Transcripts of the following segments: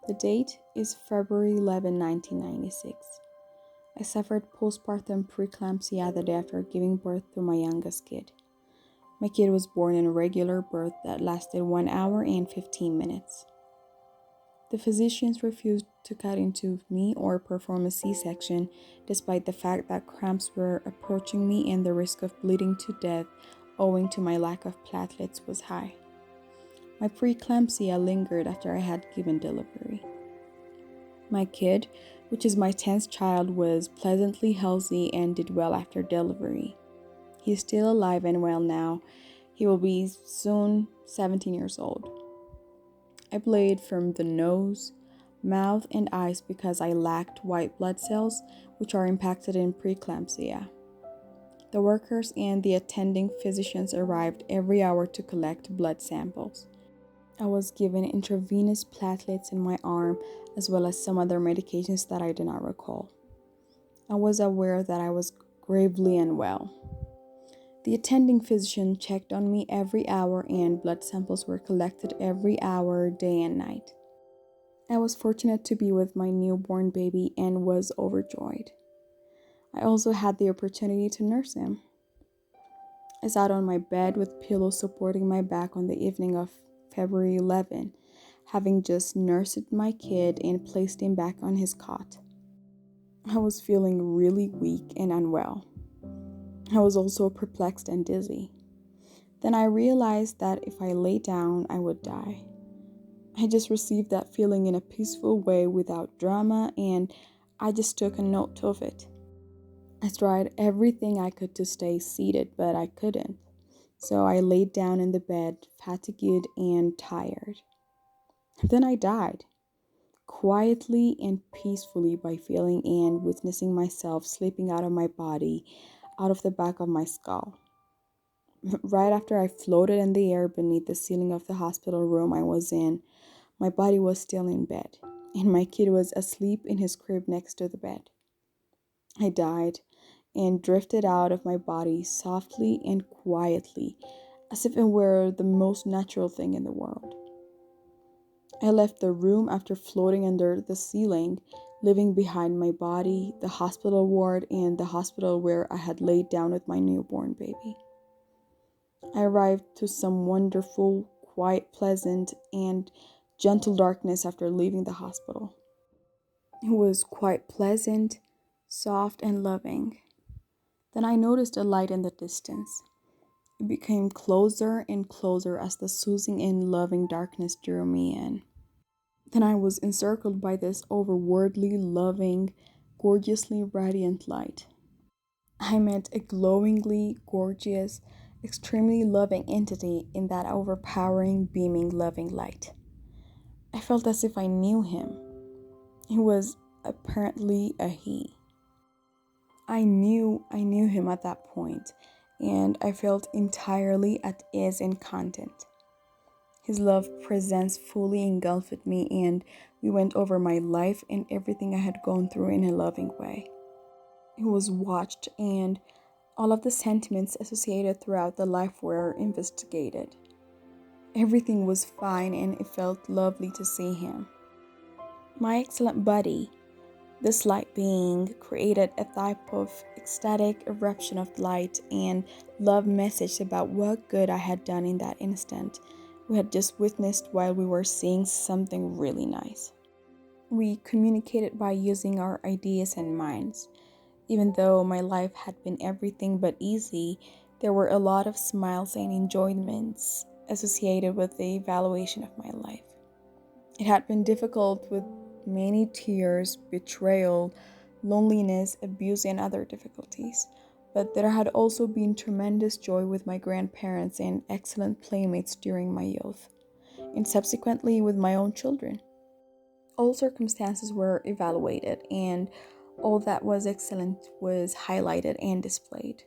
The date is February 11, 1996. I suffered postpartum preeclampsia the day after giving birth to my youngest kid. My kid was born in a regular birth that lasted 1 hour and 15 minutes. The physicians refused to cut into me or perform a C-section despite the fact that cramps were approaching me and the risk of bleeding to death owing to my lack of platelets was high. My preeclampsia lingered after I had given delivery. My kid, which is my 10th child, was pleasantly healthy and did well after delivery. He's still alive and well now. He will be soon 17 years old. I bled from the nose, mouth, and eyes because I lacked white blood cells, which are impacted in preeclampsia. The workers and the attending physicians arrived every hour to collect blood samples. I was given intravenous platelets in my arm as well as some other medications that I do not recall. I was aware that I was gravely unwell. The attending physician checked on me every hour and blood samples were collected every hour, day and night. I was fortunate to be with my newborn baby and was overjoyed. I also had the opportunity to nurse him. I sat on my bed with pillows supporting my back on the evening of February 11, having just nursed my kid and placed him back on his cot. I was feeling really weak and unwell. I was also perplexed and dizzy. Then I realized that if I lay down, I would die. I just received that feeling in a peaceful way without drama, and I just took a note of it. I tried everything I could to stay seated, but I couldn't. So I laid down in the bed, fatigued and tired. Then I died, quietly and peacefully, by feeling and witnessing myself slipping out of my body, out of the back of my skull. Right after I floated in the air beneath the ceiling of the hospital room I was in, my body was still in bed, and my kid was asleep in his crib next to the bed. I died and drifted out of my body softly and quietly, as if it were the most natural thing in the world. I left the room after floating under the ceiling, leaving behind my body, the hospital ward, and the hospital where I had laid down with my newborn baby. I arrived to some wonderful, quiet, pleasant, and gentle darkness after leaving the hospital. It was quite pleasant, soft, and loving. Then I noticed a light in the distance. It became closer and closer as the soothing and loving darkness drew me in. Then I was encircled by this overworldly, loving, gorgeously radiant light. I met a glowingly gorgeous, extremely loving entity in that overpowering, beaming, loving light. I felt as if I knew him. He was apparently a he. I knew him at that point, and I felt entirely at ease and content. His love presence fully engulfed me, and we went over my life and everything I had gone through in a loving way. It was watched, and all of the sentiments associated throughout the life were investigated. Everything was fine, and it felt lovely to see him. My excellent buddy, this light being, created a type of ecstatic eruption of light and love message about what good I had done in that instant we had just witnessed while we were seeing something really nice. We communicated by using our ideas and minds. Even though my life had been everything but easy, there were a lot of smiles and enjoyments associated with the evaluation of my life. It had been difficult with many tears, betrayal, loneliness, abuse, and other difficulties. But there had also been tremendous joy with my grandparents and excellent playmates during my youth, and subsequently with my own children. All circumstances were evaluated, and all that was excellent was highlighted and displayed.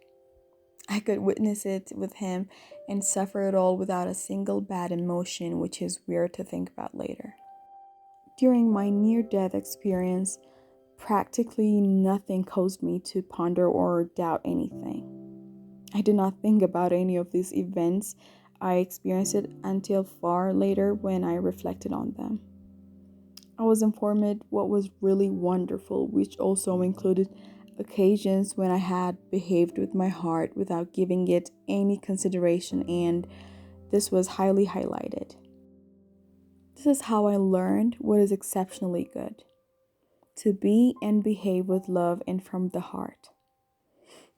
I could witness it with him and suffer it all without a single bad emotion, which is weird to think about later. During my near-death experience, practically nothing caused me to ponder or doubt anything. I did not think about any of these events I experienced it until far later when I reflected on them. I was informed what was really wonderful, which also included occasions when I had behaved with my heart without giving it any consideration, and this was highly highlighted. This is how I learned what is exceptionally good: to be and behave with love and from the heart,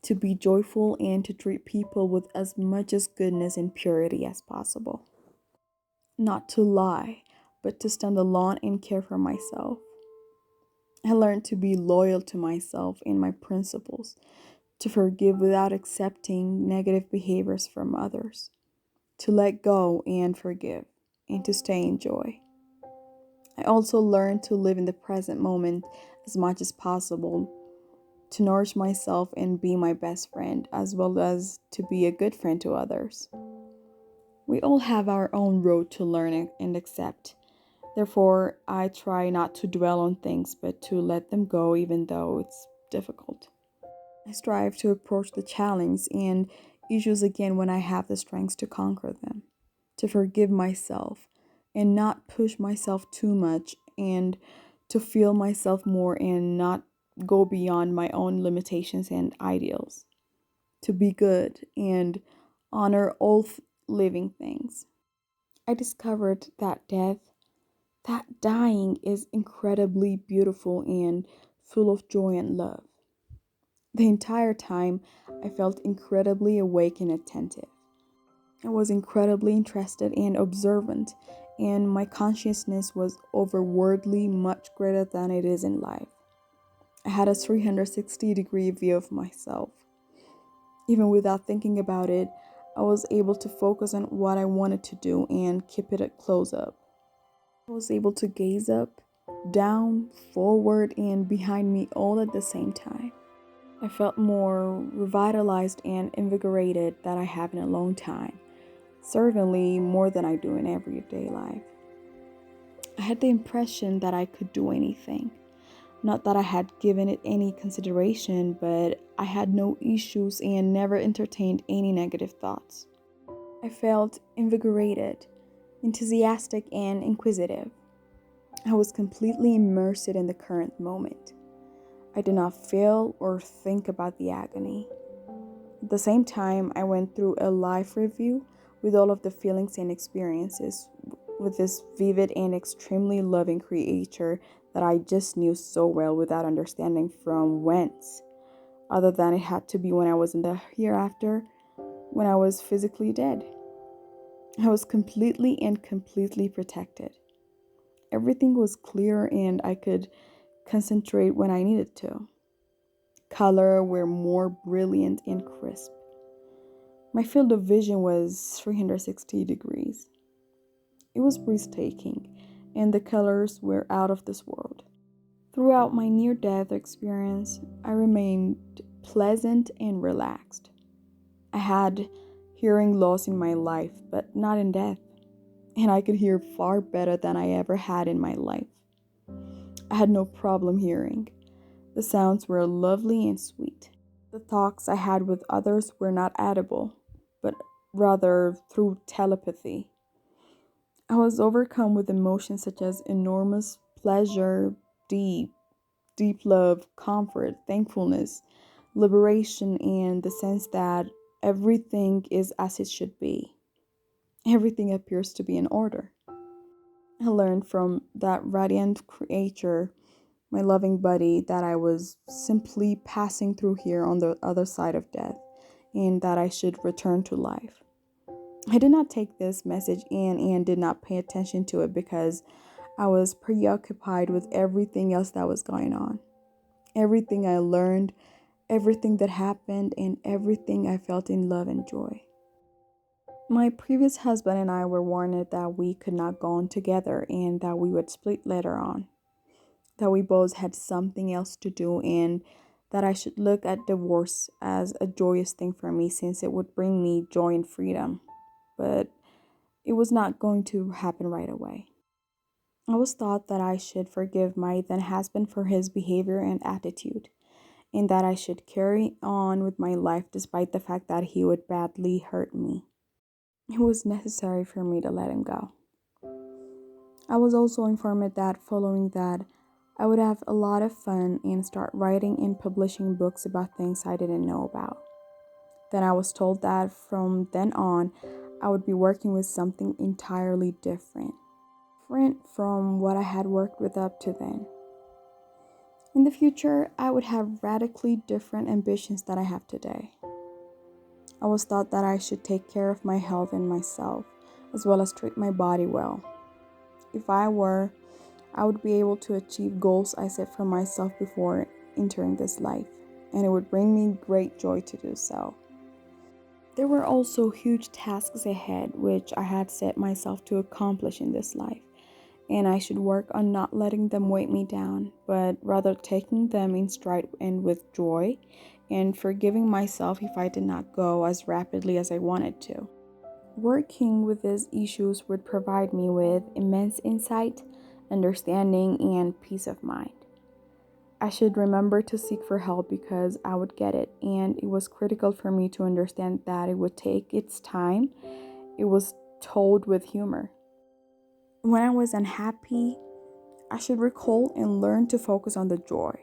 to be joyful and to treat people with as much as goodness and purity as possible, not to lie, but to stand alone and care for myself. I learned to be loyal to myself and my principles, to forgive without accepting negative behaviors from others, to let go and forgive, and to stay in joy. I also learned to live in the present moment as much as possible, to nourish myself and be my best friend, as well as to be a good friend to others. We all have our own road to learn and accept. Therefore, I try not to dwell on things, but to let them go even though it's difficult. I strive to approach the challenge and issues again when I have the strength to conquer them, to forgive myself and not push myself too much, and to feel myself more and not go beyond my own limitations and ideals, to be good and honor all living things. I discovered that that dying is incredibly beautiful and full of joy and love. The entire time, I felt incredibly awake and attentive. I was incredibly interested and observant, and my consciousness was overwordly much greater than it is in life. I had a 360-degree view of myself. Even without thinking about it, I was able to focus on what I wanted to do and keep it at close up. I was able to gaze up, down, forward, and behind me all at the same time. I felt more revitalized and invigorated than I have in a long time, certainly more than I do in everyday life. I had the impression that I could do anything. Not that I had given it any consideration, but I had no issues and never entertained any negative thoughts. I felt invigorated, enthusiastic, and inquisitive. I was completely immersed in the current moment. I did not feel or think about the agony. At the same time, I went through a life review with all of the feelings and experiences with this vivid and extremely loving creator that I just knew so well without understanding from whence, other than it had to be when I was in the hereafter, when I was physically dead. I was completely protected. Everything was clear and I could concentrate when I needed to. Color were more brilliant and crisp. My field of vision was 360 degrees. It was breathtaking, and the colors were out of this world. Throughout my near-death experience, I remained pleasant and relaxed. I had hearing loss in my life, but not in death, and I could hear far better than I ever had in my life. I had no problem hearing. The sounds were lovely and sweet. The talks I had with others were not audible, but rather through telepathy. I was overcome with emotions such as enormous pleasure, deep love, comfort, thankfulness, liberation, and the sense that everything is as it should be. Everything appears to be in order. I learned from that radiant creator, my loving buddy, that I was simply passing through here on the other side of death, and that I should return to life. I did not take this message in and did not pay attention to it because I was preoccupied with everything else that was going on. Everything I learned, everything that happened, and everything I felt in love and joy. My previous husband and I were warned that we could not go on together and that we would split later on, that we both had something else to do, and that I should look at divorce as a joyous thing for me since it would bring me joy and freedom. But it was not going to happen right away. I was taught that I should forgive my then husband for his behavior and attitude, and that I should carry on with my life despite the fact that he would badly hurt me. It was necessary for me to let him go. I was also informed that following that, I would have a lot of fun and start writing and publishing books about things I didn't know about. Then I was told that from then on, I would be working with something entirely different from what I had worked with up to then. In the future, I would have radically different ambitions that I have today. I was taught that I should take care of my health and myself, as well as treat my body well. If I were, I would be able to achieve goals I set for myself before entering this life, and it would bring me great joy to do so. There were also huge tasks ahead which I had set myself to accomplish in this life, and I should work on not letting them weigh me down, but rather taking them in stride and with joy, and forgiving myself if I did not go as rapidly as I wanted to. Working with these issues would provide me with immense insight, understanding, and peace of mind. I should remember to seek for help because I would get it, and it was critical for me to understand that it would take its time. It was told with humor. When I was unhappy, I should recall and learn to focus on the joy,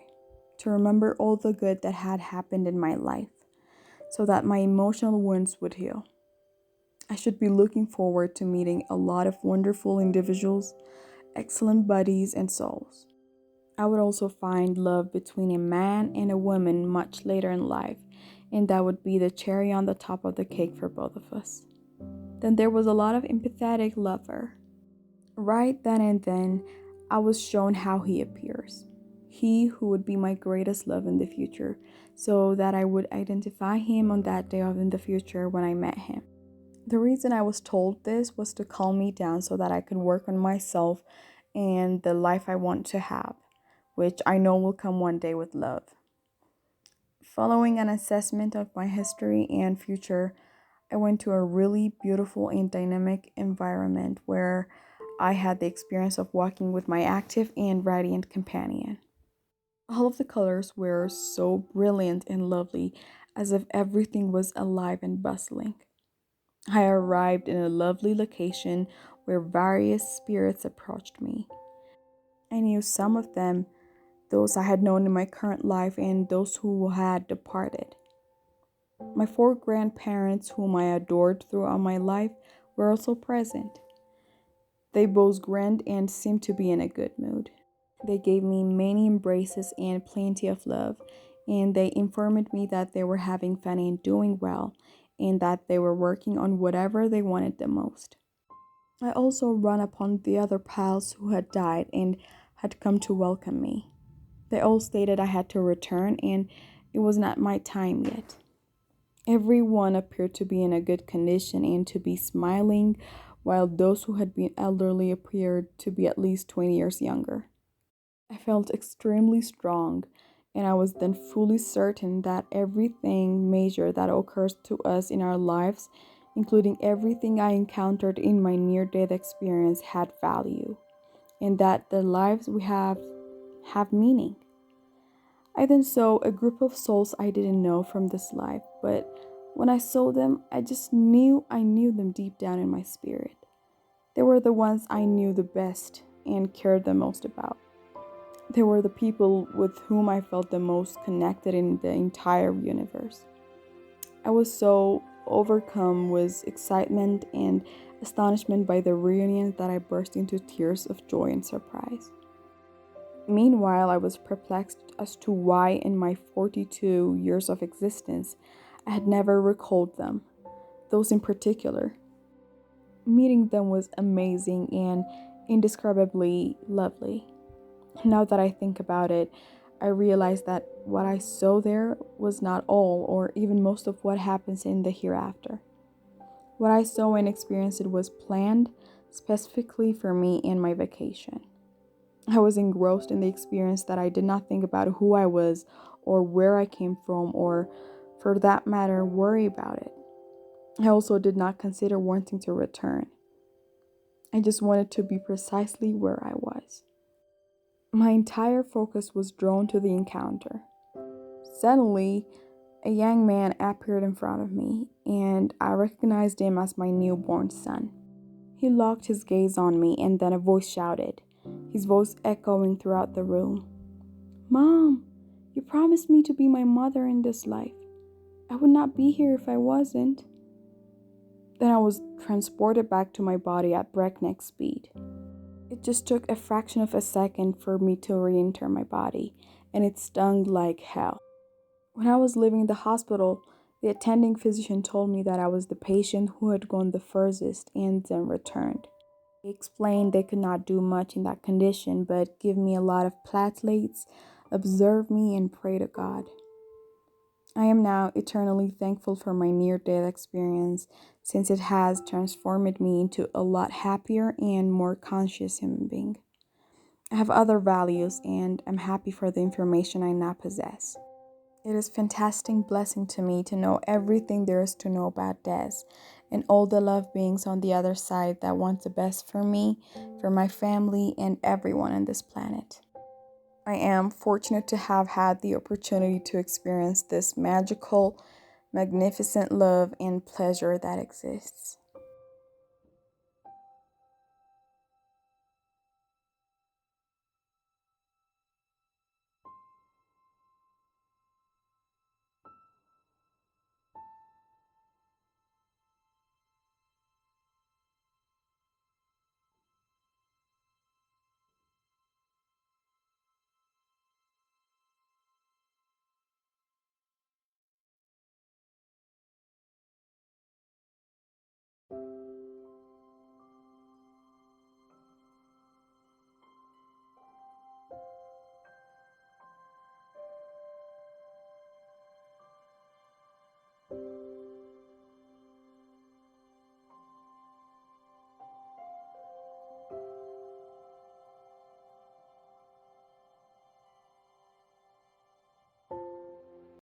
to remember all the good that had happened in my life, so that my emotional wounds would heal. I should be looking forward to meeting a lot of wonderful individuals, excellent buddies, and souls. I would also find love between a man and a woman much later in life, and that would be the cherry on the top of the cake for both of us. Then there was a lot of empathetic lover. Right then and then, I was shown how he appears. He who would be my greatest love in the future, so that I would identify him on that day of in the future when I met him. The reason I was told this was to calm me down so that I could work on myself and the life I want to have, which I know will come one day with love. Following an assessment of my history and future, I went to a really beautiful and dynamic environment where I had the experience of walking with my active and radiant companion. All of the colors were so brilliant and lovely, as if everything was alive and bustling. I arrived in a lovely location where various spirits approached me. I knew some of them, those I had known in my current life and those who had departed. My four grandparents, whom I adored throughout my life, were also present. They both grinned and seemed to be in a good mood. They gave me many embraces and plenty of love, and they informed me that they were having fun and doing well, and that they were working on whatever they wanted the most. I also ran upon the other pals who had died and had come to welcome me. They all stated I had to return, and it was not my time yet. Everyone appeared to be in a good condition and to be smiling, while those who had been elderly appeared to be at least 20 years younger. I felt extremely strong, and I was then fully certain that everything major that occurs to us in our lives, including everything I encountered in my near-death experience, had value, and that the lives we have meaning. I then saw a group of souls I didn't know from this life, but when I saw them, I just knew I knew them deep down in my spirit. They were the ones I knew the best and cared the most about. They were the people with whom I felt the most connected in the entire universe. I was so overcome with excitement and astonishment by the reunion that I burst into tears of joy and surprise. Meanwhile, I was perplexed as to why, in my 42 years of existence, I had never recalled them, those in particular. Meeting them was amazing and indescribably lovely. Now that I think about it, I realize that what I saw there was not all or even most of what happens in the hereafter. What I saw and experienced was planned specifically for me and my vacation. I was engrossed in the experience that I did not think about who I was or where I came from or, for that matter, worry about it. I also did not consider wanting to return. I just wanted to be precisely where I was. My entire focus was drawn to the encounter. Suddenly, a young man appeared in front of me, and I recognized him as my newborn son. He locked his gaze on me, and then a voice shouted, his voice echoing throughout the room. "Mom, you promised me to be my mother in this life. I would not be here if I wasn't." Then I was transported back to my body at breakneck speed. It just took a fraction of a second for me to re-enter my body, and it stung like hell. When I was leaving the hospital, the attending physician told me that I was the patient who had gone the furthest and then returned. They explained they could not do much in that condition but give me a lot of platelets, observe me, and pray to God. I am now eternally thankful for my near-death experience since it has transformed me into a lot happier and more conscious human being. I have other values and I'm happy for the information I now possess. It is a fantastic blessing to me to know everything there is to know about death and all the love beings on the other side that want the best for me, for my family, and everyone on this planet. I am fortunate to have had the opportunity to experience this magical, magnificent love and pleasure that exists.